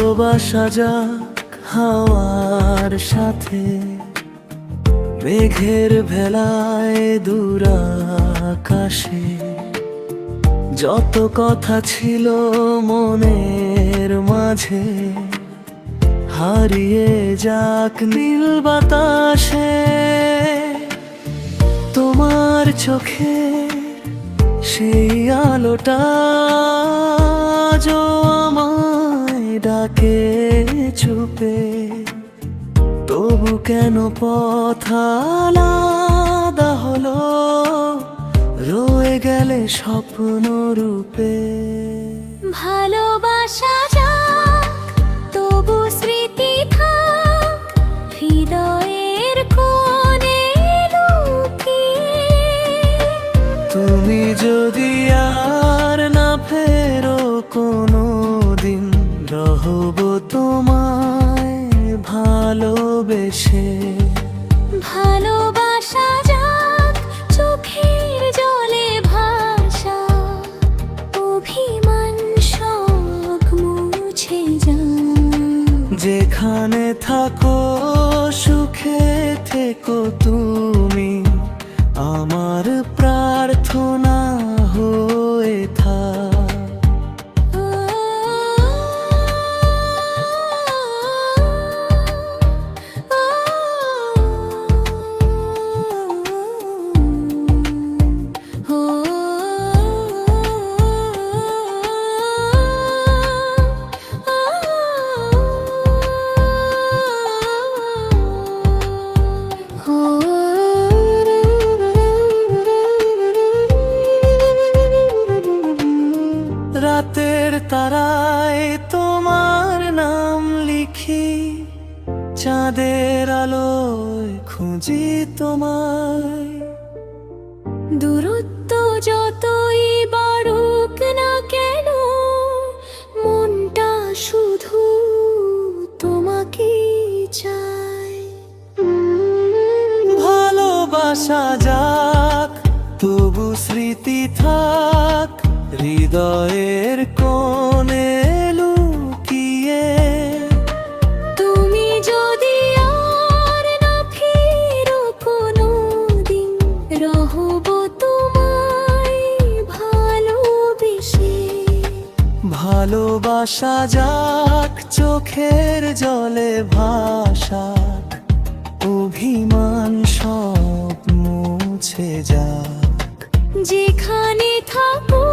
ভালোবাসা যাক হাওয়ার সাথে, মেঘের ভেলায় দূর আকাশে। যত কথা ছিল মনের মাঝে, হারিয়ে যাক নীল বাতাসে। তোমার চোখে সেই আলোটা আজও আমায় ডাকে চুপে। তবু কেন পথ আলাদা হলো, রয়ে গেলে স্বপ্ন রূপে। ভালোবাসা যাক তবু স্মৃতি থাক হৃদয়ের কোণে লুকিয়ে। তুমি যদি আর না ফেরো কোনো দিন, রহব তোমায় ভালোবেসে। ভালোবাসা যাক চোখের জলে ভাষা, অভিমান সব মুছে যাক। যেখানে থাকো সুখে থেকো তুমি, আমার প্রার্থনা হয়ে থাক। রাতের তারায় তোমার নাম লিখি, চাঁদের আলোয় খুঁজি তোমায়। দূরত্ব যতই বাড়ুক না কেন, মনটা শুধু তোমাকেই চায়। ভালোবাসা যাক তবু স্মৃতি থাক হৃদয়ের কোণে লুকিয়ে। তুমি যদি আর না ফিরো কোনো দিন, রহব তোমায় ভালোবেসে। ভালোবাসা যাক চোখের জলে ভাসাক, অভিমান সব মুছে যাক। যেখানে থাকো